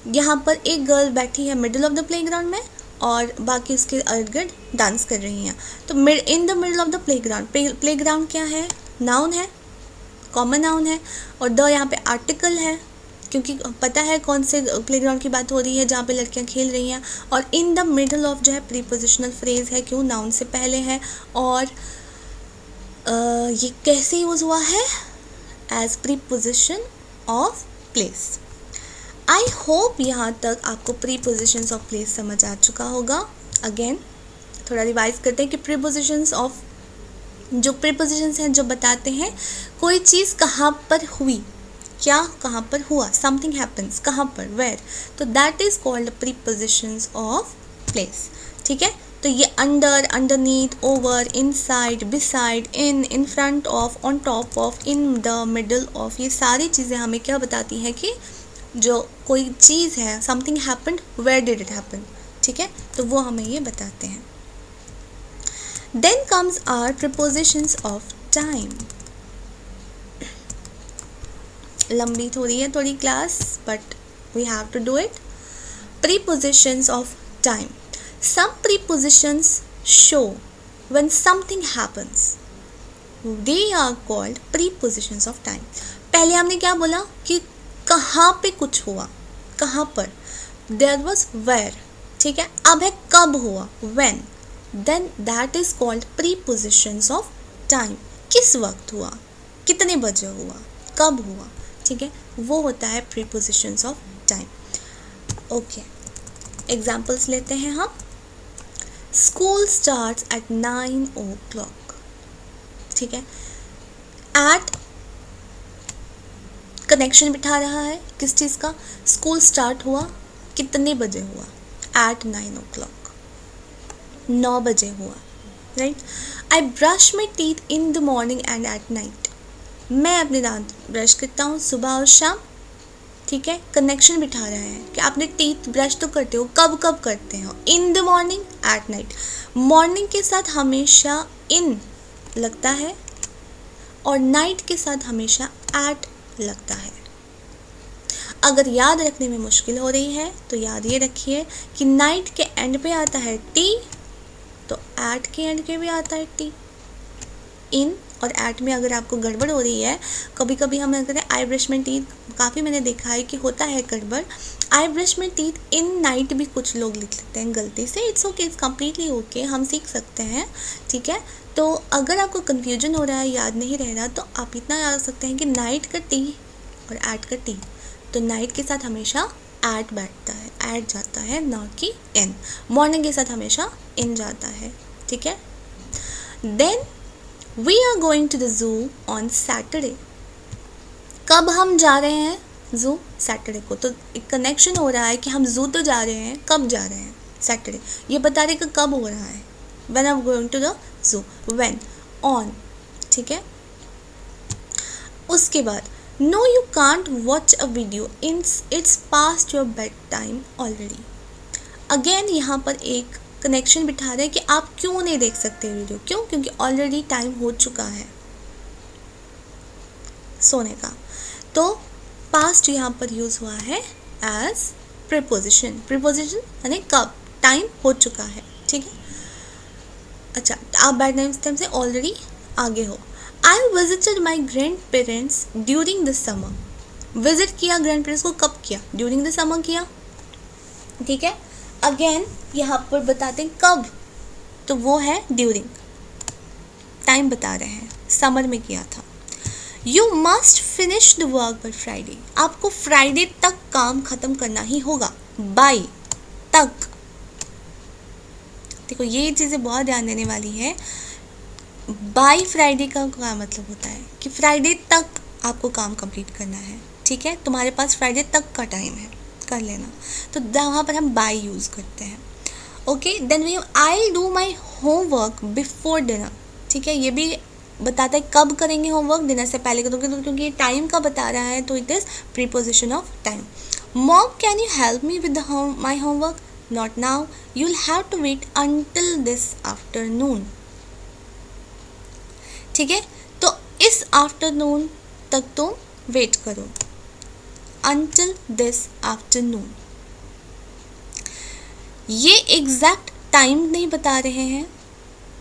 यहाँ पर एक गर्ल बैठी है मिडिल ऑफ द प्लेग्राउंड में और बाकी उसके इर्द गिर्द डांस कर रही हैं। तो in the middle of the playground, playground क्या है, नाउन है, कॉमन नाउन है, और द यहाँ पे आर्टिकल है क्योंकि पता है कौन से प्लेग्राउंड की बात हो रही है जहाँ पे लड़कियाँ खेल रही हैं। और इन द मिडल ऑफ जो है प्रीपोजिशनल फ्रेज है, क्यों, नाउन से पहले है। और ये कैसे यूज़ हुआ है, as preposition of place. I hope यहाँ तक आपको प्रीपोजिशंस ऑफ प्लेस समझ आ चुका होगा। अगेन थोड़ा रिवाइज करते हैं कि प्रीपोजिशंस ऑफ, जो प्रीपोजिशंस हैं जो बताते हैं कोई चीज़ कहाँ पर हुई, क्या कहाँ पर हुआ, समथिंग हैपन्स कहाँ पर, वेयर, तो that is called prepositions of place. ठीक है, तो ये under, underneath, over, inside, beside, in front of, on top of, in the, middle of, ये सारी चीज़ें हमें क्या बताती हैं कि जो कोई चीज़ है, something happened, where did it happen. ठीक है, तो वो हमें ये बताते हैं। Then comes our prepositions of time. लंबी थोड़ी है थोड़ी class, but we have to do it. Prepositions of time, some prepositions show when something happens, they are called prepositions of time। पहले हमने क्या बोला कि कहाँ पे कुछ हुआ, कहाँ पर, there was where। ठीक है, अब है कब हुआ, when, then that is called prepositions of time। किस वक्त हुआ, कितने बजे हुआ, कब हुआ। ठीक है, वो होता है prepositions of time। Okay, examples लेते हैं हम। School starts at 9 o'clock। ठीक है, एट कनेक्शन बिठा रहा है किस चीज़ का, स्कूल स्टार्ट हुआ कितने बजे हुआ, एट 9 o'clock, 9 बजे हुआ, right. I brush my teeth in the morning and at night. मैं अपने दांत ब्रश करता हूँ सुबह और शाम। ठीक है, कनेक्शन बिठा रहा है कि आपने टीथ ब्रश तो करते हो, कब कब करते हो, in the morning, at night. Morning के साथ हमेशा इन लगता है और नाइट के साथ हमेशा एट लगता है। अगर याद रखने में मुश्किल हो रही है तो याद ये रखिए कि नाइट के एंड पे आता है टी, तो एट के एंड पे भी आता है टी। इन और एट में अगर आपको गड़बड़ हो रही है, कभी कभी हम कहते हैं आई ब्रश माई टीथ, काफ़ी मैंने देखा है कि होता है गड़बड़। I brush my teeth in night भी कुछ लोग लिख लेते हैं गलती से। It's okay, it's completely okay, हम सीख सकते हैं। ठीक है, तो अगर आपको कन्फ्यूजन हो रहा है, याद नहीं रह रहा, तो आप इतना याद रख सकते हैं कि नाइट का टी और एट का टी, तो नाइट के साथ हमेशा एट बैठता है, एट जाता है, ना कि इन। मॉर्निंग के साथ हमेशा इन जाता है। ठीक है, then We are going to the zoo on Saturday। कब हम जा रहे हैं जू, सैटरडे को। तो एक कनेक्शन हो रहा है कि हम जू तो जा रहे हैं, कब जा रहे हैं, सैटरडे। ये बता रहे कि कब हो रहा है, when I'm going to the zoo, when, on। ठीक है, उसके बाद no you can't watch a video, it's past your bedtime already। Again यहाँ पर एक कनेक्शन बिठा रहे हैं कि आप क्यों नहीं देख सकते वीडियो, क्यों, क्योंकि ऑलरेडी टाइम हो चुका है सोने का। तो पास्ट यहाँ पर यूज़ हुआ है एज प्रीपोजिशन। प्रीपोजिशन यानी कब, टाइम हो चुका है। ठीक है, अच्छा, आप बैड टाइम से ऑलरेडी आगे हो। I visited my grand parents during the summer. Visit किया ग्रैंड पेरेंट्स को, कब किया, ड्यूरिंग द समर किया। ठीक है, अगेन यहाँ पर बताते हैं कब, तो वो है ड्यूरिंग, टाइम बता रहे हैं, समर में किया था। You must finish the work by Friday. आपको फ्राइडे तक काम खत्म करना ही होगा, बाय तक। देखो ये चीज़ें बहुत ध्यान देने वाली है। बाय फ्राइडे का क्या मतलब होता है कि फ्राइडे तक आपको काम कंप्लीट करना है। ठीक है, तुम्हारे पास फ्राइडे तक का टाइम है, कर लेना। तो वहाँ पर हम बाय यूज़ करते हैं। Okay, then we I do my homework before dinner. ठीक है, ये भी बताता है कब करेंगे होमवर्क, डिनर से पहले करोगे, तो क्योंकि ये टाइम का बता रहा है, तो it is preposition of time. Mom can you help me with my homework, not now, you will have to wait until this afternoon. ठीक है, तो इस आफ्टरनून तक तुम वेट करो। until this afternoon. ये एग्जैक्ट टाइम नहीं बता रहे हैं,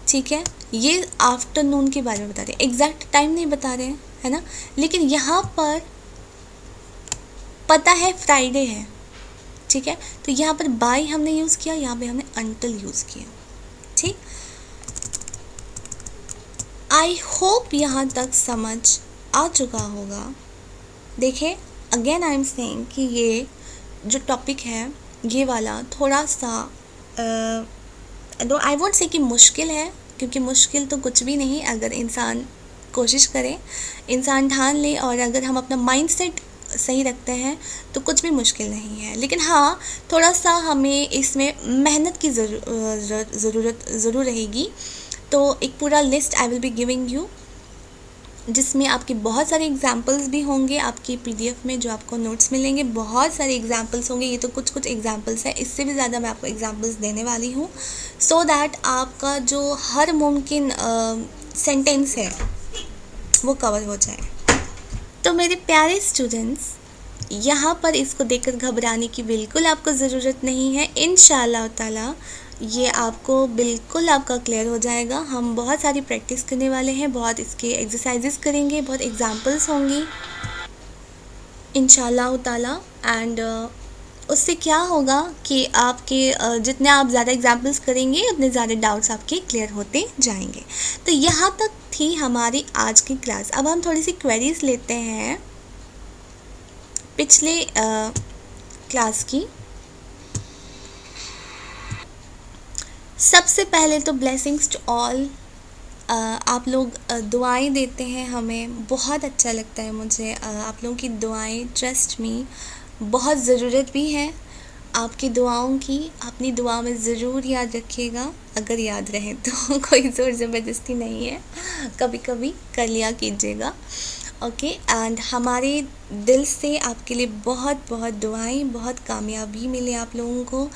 ठीक है, ये आफ्टरनून के बारे में बता रहे हैं, एग्जैक्ट टाइम नहीं बता रहे हैं, है ना। लेकिन यहाँ पर पता है फ्राइडे है, ठीक है, तो यहाँ पर बाय हमने यूज़ किया, यहाँ पे हमने until यूज़ किया, ठीक। आई होप यहाँ तक समझ आ चुका होगा। देखिए अगेन आई एम सेइंग कि ये जो टॉपिक है ये वाला थोड़ा सा आई वोंट से कि मुश्किल है, क्योंकि मुश्किल तो कुछ भी नहीं, अगर इंसान कोशिश करे, इंसान ठान ले, और अगर हम अपना माइंडसेट सही रखते हैं तो कुछ भी मुश्किल नहीं है। लेकिन हाँ, थोड़ा सा हमें इसमें मेहनत की ज़रूरत ज़रूर रहेगी। तो एक पूरा list I will be giving you, जिसमें आपके बहुत सारे एग्जाम्पल्स भी होंगे आपकी पीडीएफ में, जो आपको नोट्स मिलेंगे, बहुत सारे एग्जाम्पल्स होंगे। ये तो कुछ कुछ एग्जाम्पल्स है, इससे भी ज़्यादा मैं आपको एग्जाम्पल्स देने वाली हूँ, सो दैट आपका जो हर मुमकिन सेंटेंस है वो कवर हो जाए। तो मेरे प्यारे स्टूडेंट्स, यहाँ पर इसको देखकर घबराने की बिल्कुल आपको ज़रूरत नहीं है। इंशाअल्लाह ताला ये आपको बिल्कुल आपका क्लियर हो जाएगा। हम बहुत सारी प्रैक्टिस करने वाले हैं, बहुत इसके एक्सरसाइजेस करेंगे, बहुत एग्जांपल्स होंगी इंशाअल्लाह ताला। एंड उससे क्या होगा कि आपके जितने आप ज़्यादा एग्जांपल्स करेंगे उतने ज़्यादा डाउट्स आपके क्लियर होते जाएंगे। तो यहाँ तक थी हमारी आज की क्लास। अब हम थोड़ी सी क्वेरीज लेते हैं पिछले क्लास की। सबसे पहले तो ब्लेसिंग्स टू ऑल। आप लोग दुआएं देते हैं हमें, बहुत अच्छा लगता है मुझे आप लोगों की दुआएं। ट्रस्ट मी, बहुत ज़रूरत भी है आपकी दुआओं की। अपनी दुआ में ज़रूर याद रखिएगा, अगर याद रहे तो कोई ज़ोर ज़बरदस्ती नहीं है, कभी कभी कर लिया कीजिएगा, ओके। एंड हमारे दिल से आपके लिए बहुत बहुत दुआएं, बहुत कामयाबी मिले आप लोगों को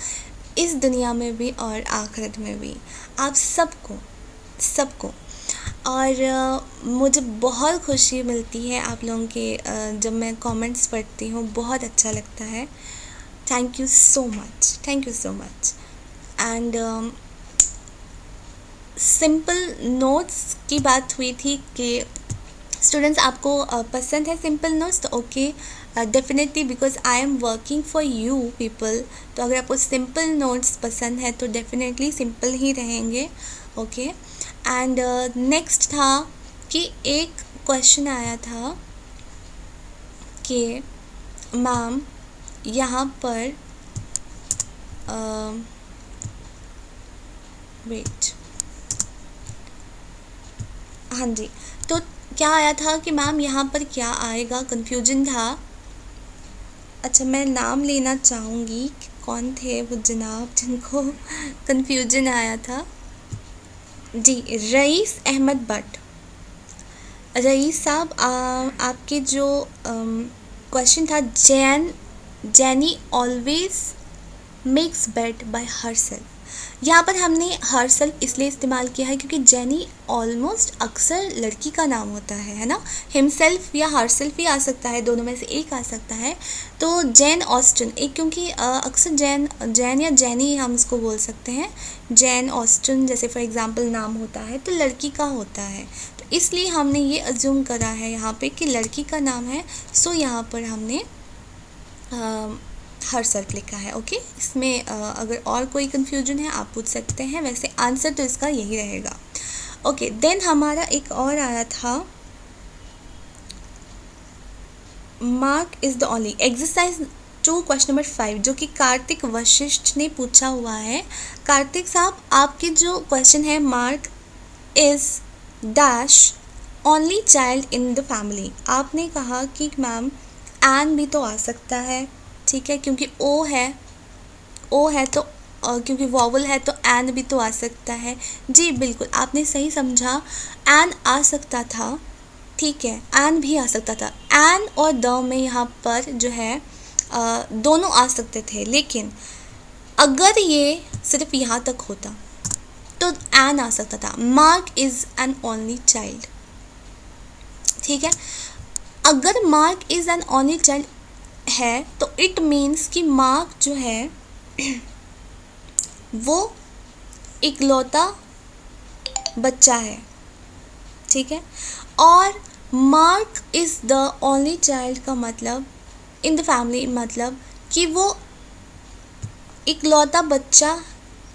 इस दुनिया में भी और आखिरत में भी, आप सबको। और मुझे बहुत खुशी मिलती है आप लोगों के जब मैं कमेंट्स पढ़ती हूँ, बहुत अच्छा लगता है। Thank you so much. And simple notes की बात हुई थी कि स्टूडेंट्स आपको पसंद है सिंपल नोट्स, तो okay, definitely, because I am working for you people. तो अगर आपको सिंपल नोट्स पसंद है तो डेफिनेटली सिंपल ही रहेंगे, ओके। एंड नेक्स्ट था कि एक क्वेश्चन आया था कि मैम यहाँ पर वेट, हाँ जी, तो क्या आया था कि मैम यहाँ पर क्या आएगा, कन्फ्यूजन था। अच्छा, मैं नाम लेना चाहूँगी कि कौन थे वो जनाब जिनको कन्फ्यूजन आया था। जी, रईस अहमद भट्ट। रईस साहब, आपके जो क्वेश्चन था, Jenny always makes bed by herself. यहाँ पर हमने हरसेल्फ इसलिए इस्तेमाल किया है क्योंकि जेनी ऑलमोस्ट अक्सर लड़की का नाम होता है ना। हिमसेल्फ या हरसेल्फ ही आ सकता है, दोनों में से एक आ सकता है। तो जैन ऑस्टिन, एक क्योंकि अक्सर जैन या जैनी हम इसको बोल सकते हैं। जैन ऑस्टिन जैसे फॉर एग्जांपल नाम होता है तो लड़की का होता है, तो इसलिए हमने ये अज्यूम करा है यहाँ पे कि लड़की का नाम है। सो यहाँ पर हमने हरसेल्फ लिखा है, ओके। इसमें अगर और कोई कन्फ्यूजन है आप पूछ सकते हैं, वैसे आंसर तो इसका यही रहेगा, ओके। देन हमारा एक और आया था, mark is the only. Exercise 2 question number 5 जो कि कार्तिक वशिष्ठ ने पूछा हुआ है। कार्तिक साहब, आपके जो क्वेश्चन है, mark is dash only child in the family. आपने कहा कि मैम एन भी तो आ सकता है, ठीक है, क्योंकि ओ है तो क्योंकि वॉवल है तो एन भी तो आ सकता है। जी बिल्कुल, आपने सही समझा, एन आ सकता था, ठीक है, एन भी आ सकता था। एन और द में यहाँ पर जो है दोनों आ सकते थे, लेकिन अगर ये सिर्फ यहाँ तक होता तो एन आ सकता था। Mark is an only child, ठीक है। अगर mark is an only child है तो इट मीन्स कि मार्क जो है वो इकलौता बच्चा है, ठीक है। और mark is the only child का मतलब इन द फैमिली, मतलब कि वो इकलौता बच्चा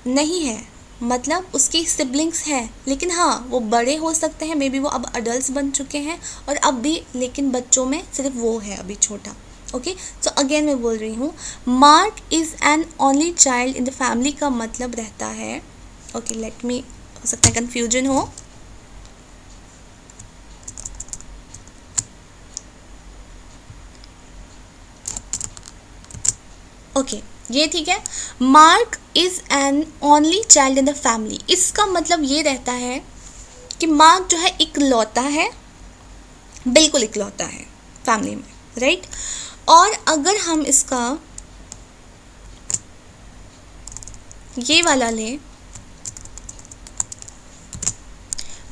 नहीं है, मतलब उसकी सिबलिंग्स हैं, लेकिन हाँ वो बड़े हो सकते हैं, मे बी वो अब अडल्ट बन चुके हैं और अब भी, लेकिन बच्चों में सिर्फ वो है अभी छोटा। ओके, सो अगेन मैं बोल रही हूँ, mark is an only child in the family का मतलब रहता है, ओके लेट मी, हो सकता है कन्फ्यूजन हो, ओके ये ठीक है। Mark is an only child in the family, इसका मतलब ये रहता है कि मार्क जो है इकलौता है, बिल्कुल इकलौता है फैमिली में, राइट। और अगर हम इसका ये वाला लें,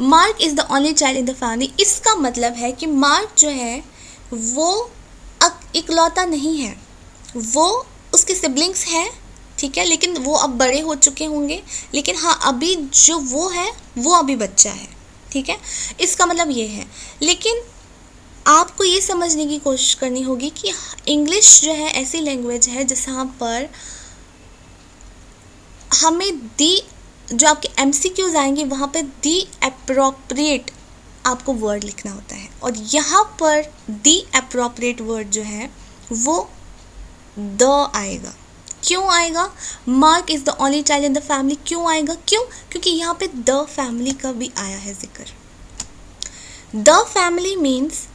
mark is the only child in the family, इसका मतलब है कि मार्क जो है वो इकलौता नहीं है, वो उसके सिबलिंग्स हैं, ठीक है, लेकिन वो अब बड़े हो चुके होंगे, लेकिन हाँ अभी जो वो है वो अभी बच्चा है, ठीक है। इसका मतलब ये है, लेकिन आपको ये समझने की कोशिश करनी होगी कि इंग्लिश जो है ऐसी लैंग्वेज है जहाँ पर हमें दी, जो आपके MCQs आएंगे वहाँ पे दी अप्रोप्रिएट आपको वर्ड लिखना होता है, और यहाँ पर दी अप्रोप्रिएट वर्ड जो है वो द आएगा। क्यों आएगा? Mark is the only child in the family क्यों आएगा? क्यों? क्योंकि यहाँ पे द फैमिली का भी आया है जिक्र। द फैमिली मीन्स,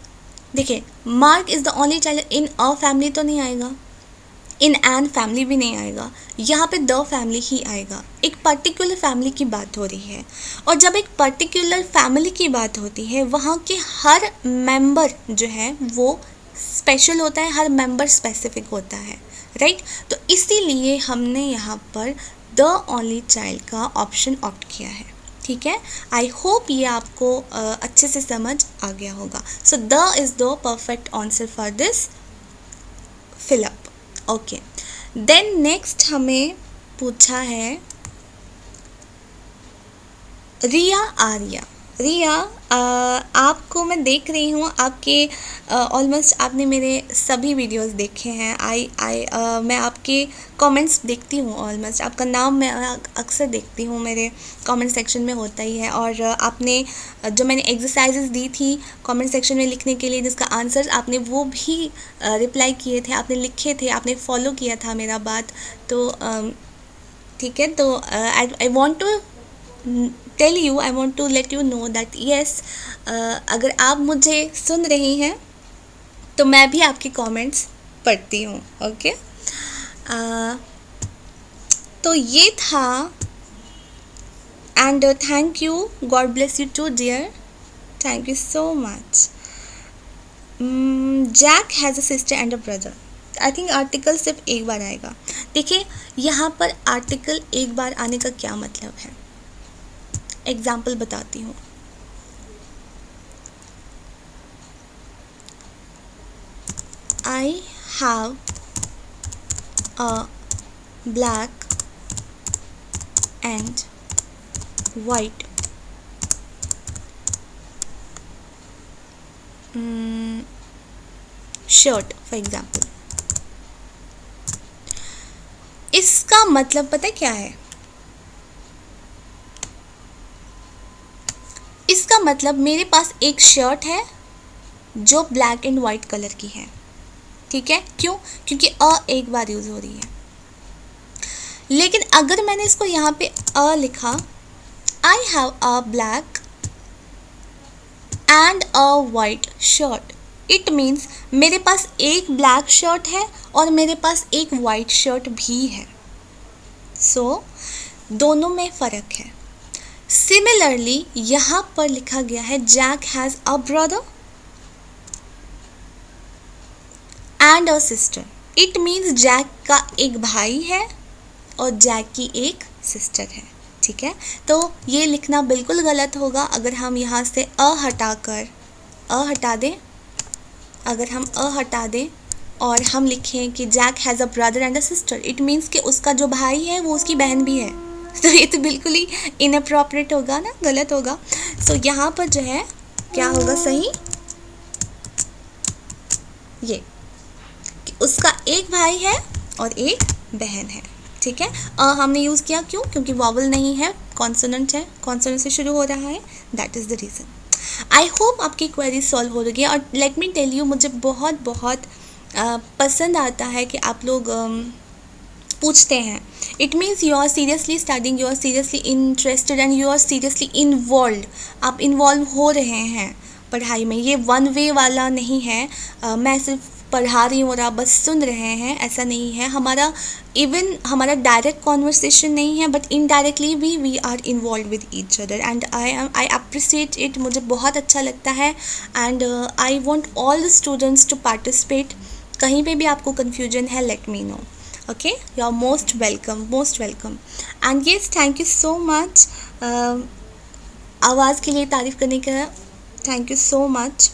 देखिए mark is the only child in a family तो नहीं आएगा, इन एन फैमिली भी नहीं आएगा, यहाँ पे द फैमिली ही आएगा। एक पर्टिकुलर फैमिली की बात हो रही है, और जब एक पर्टिकुलर फैमिली की बात होती है वहाँ के हर मेंबर जो है वो स्पेशल होता है, हर मेंबर स्पेसिफिक होता है, राइट। तो इसीलिए हमने यहाँ पर द ओनली चाइल्ड का ऑप्शन ऑप्ट किया है, ठीक है। आई होप ये आपको अच्छे से समझ आ गया होगा। So the is the perfect answer for this fill up. Okay, then next हमें पूछा है रिया आर्या। रिया, आपको मैं देख रही हूँ, आपके ऑलमोस्ट आपने मेरे सभी वीडियोस देखे हैं। मैं आपके कमेंट्स देखती हूँ, ऑलमोस्ट आपका नाम मैं अक्सर देखती हूँ, मेरे कमेंट सेक्शन में होता ही है। और आपने जो मैंने एक्सरसाइजेस दी थी कमेंट सेक्शन में लिखने के लिए, जिसका आंसर आपने वो भी रिप्लाई किए थे, आपने लिखे थे, आपने फॉलो किया था मेरा बात, तो ठीक है। तो I want to tell you, I want to let you know that yes, अगर आप मुझे सुन रही हैं तो मैं भी आपकी कमेंट्स पढ़ती हूँ, ओके। तो ये था, and thank you, God bless you too dear, thank you so much. Jack has a sister and a brother. I think article सिर्फ एक बार आएगा। देखिए यहाँ पर आर्टिकल एक बार आने का क्या मतलब है, एग्जाम्पल बताती हूँ। I have a black and white shirt for example। इसका मतलब पता है क्या है? इसका मतलब मेरे पास एक शर्ट है जो ब्लैक एंड वाइट कलर की है, ठीक है। क्यों? क्योंकि अ एक बार यूज़ हो रही है। लेकिन अगर मैंने इसको यहाँ पे अ लिखा, आई have a black and a white shirt, it means मेरे पास एक ब्लैक शर्ट है और मेरे पास एक वाइट शर्ट भी है। सो दोनों में फ़र्क है। सिमिलरली यहाँ पर लिखा गया है Jack has a brother and a sister, it means Jack का एक भाई है और जैक की एक सिस्टर है, ठीक है। तो ये लिखना बिल्कुल गलत होगा अगर हम यहाँ से अ हटा दें, अगर हम अ हटा दें और हम लिखें कि Jack has a brother and a sister, it means कि उसका जो भाई है वो उसकी बहन भी है। तो ये तो बिल्कुल ही इनअप्रोप्रिएट होगा ना, गलत होगा। सो यहाँ पर जो है क्या होगा सही, ये कि उसका एक भाई है और एक बहन है। ठीक है, हमने यूज़ किया क्यों, क्योंकि वॉवल नहीं है, कॉन्सोनेंट है, कॉन्सोनेंट से शुरू हो रहा है, that is the reason. I hope आपकी क्वेरी सॉल्व हो रही है। और लेट मी टेल यू, मुझे बहुत बहुत पसंद आता है कि आप लोग पूछते हैं। It means you are seriously studying, you are seriously interested and you are seriously involve. आप इन्वॉल्व हो रहे हैं पढ़ाई में, ये वन वे वाला नहीं है। मैं सिर्फ पढ़ा रही हूँ और आप बस सुन रहे हैं, ऐसा नहीं है। हमारा इवन हमारा डायरेक्ट कॉन्वर्सेशन नहीं है, बट इनडायरेक्टली भी we are involve with each other and I appreciate it. मुझे बहुत अच्छा लगता है and I want all the students to participate. कहीं पे भी आपको कन्फ्यूजन है, let me know. Okay, you are most welcome and yes, thank you so much। आवाज़ के लिए तारीफ़ करने का थैंक यू सो मच।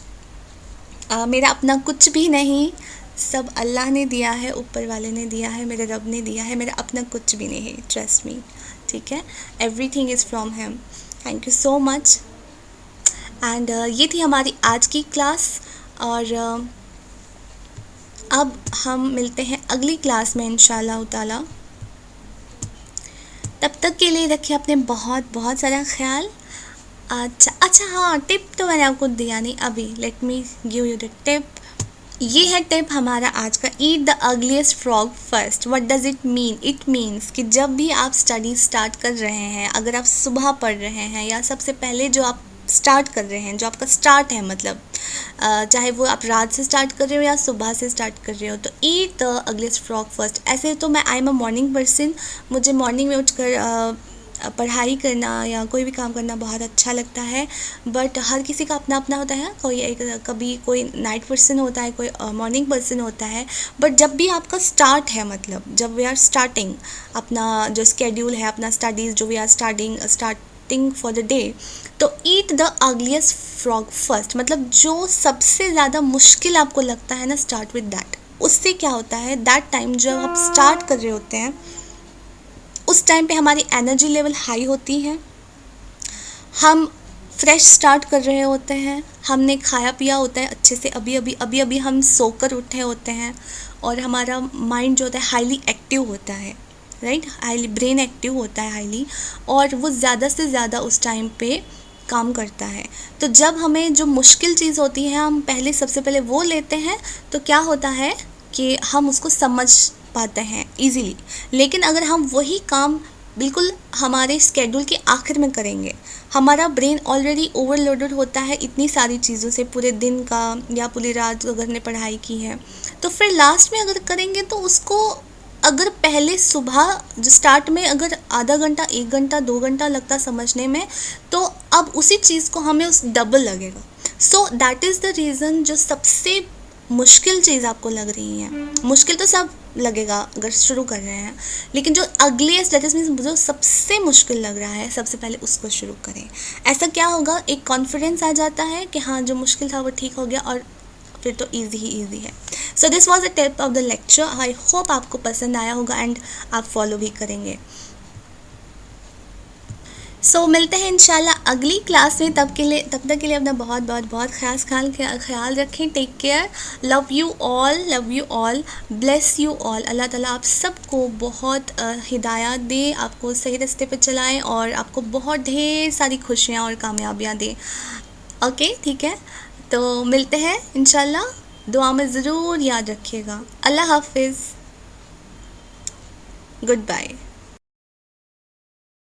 मेरा अपना कुछ भी नहीं, सब अल्लाह ने दिया है, ऊपर वाले ने दिया है, मेरे रब ने दिया है, मेरा अपना कुछ भी नहीं है, ट्रस्ट मी। ठीक है, everything is from him. Thank you so much and ये थी हमारी आज की क्लास और अब हम मिलते हैं अगली क्लास में इंशाल्लाह ताला। तब तक के लिए रखिए अपने बहुत बहुत सारा ख्याल। अच्छा हाँ, टिप तो मैंने आपको दिया नहीं अभी, let me give you the tip. ये है टिप हमारा आज का, ईट the ugliest frog first. What does it mean? It means कि जब भी आप स्टडी स्टार्ट कर रहे हैं, अगर आप सुबह पढ़ रहे हैं या सबसे पहले जो आप स्टार्ट कर रहे हैं, जो आपका स्टार्ट है, मतलब चाहे वो आप रात से स्टार्ट कर रहे हो या सुबह से स्टार्ट कर रहे हो, तो eat the ugliest frog first. ऐसे तो मैं I am a morning person, मुझे मॉर्निंग में उठकर पढ़ाई करना या कोई भी काम करना बहुत अच्छा लगता है, बट हर किसी का अपना अपना होता है। कभी कोई नाइट पर्सन होता है, कोई मॉर्निंग पर्सन होता है। बट जब भी आपका स्टार्ट है, मतलब जब वी आर स्टार्टिंग अपना जो स्केड्यूल है, अपना स्टडीज़ जो we are starting for the day, तो eat the ugliest frog first, मतलब जो सबसे ज़्यादा मुश्किल आपको लगता है ना, स्टार्ट विद दैट। उससे क्या होता है, दैट टाइम जब आप स्टार्ट कर रहे होते हैं, उस टाइम पे हमारी एनर्जी लेवल हाई होती है, हम फ्रेश स्टार्ट कर रहे होते हैं, हमने खाया पिया होता है अच्छे से, अभी हम सोकर उठे होते हैं और हमारा माइंड जो होता है हाईली एक्टिव होता है, राइट, हाईली ब्रेन एक्टिव होता है हाईली, और वो ज़्यादा से ज़्यादा उस टाइम पे काम करता है। तो जब हमें जो मुश्किल चीज़ होती है, हम सबसे पहले वो लेते हैं, तो क्या होता है कि हम उसको समझ पाते हैं इजीली। लेकिन अगर हम वही काम बिल्कुल हमारे स्केड्यूल के आखिर में करेंगे, हमारा ब्रेन ऑलरेडी ओवरलोडेड होता है इतनी सारी चीज़ों से, पूरे दिन का या पूरी रात अगर हमने पढ़ाई की है, तो फिर लास्ट में अगर करेंगे तो उसको, अगर पहले सुबह जो स्टार्ट में अगर आधा घंटा, 1 घंटा, 2 घंटा लगता समझने में, तो अब उसी चीज़ को हमें उस डबल लगेगा। So that is the reason, जो सबसे मुश्किल चीज़ आपको लग रही है, मुश्किल तो सब लगेगा अगर शुरू कर रहे हैं, लेकिन जो अगले स्टेटस में जो सबसे मुश्किल लग रहा है, सबसे पहले उसको शुरू करें। ऐसा क्या होगा, एक कॉन्फिडेंस आ जाता है कि हाँ, जो मुश्किल था वो ठीक हो गया और फिर तो इजी ही इजी है। So this was a tip of the lecture. I hope आपको पसंद आया होगा एंड आप फॉलो भी करेंगे। सो मिलते हैं इंशाल्लाह अगली क्लास में। तब तक के लिए अपना बहुत बहुत बहुत ख्याल रखें। Take care, love you all, bless you all. अल्लाह ताला आप सबको बहुत हिदायत दे, आपको सही रास्ते पे चलाएं और आपको बहुत ढेर सारी खुशियाँ और कामयाबियाँ दे। ओके, ठीक है, तो मिलते हैं इंशाल्लाह। दुआ में ज़रूर याद रखिएगा। अल्लाह हाफिज़, गुड बाय।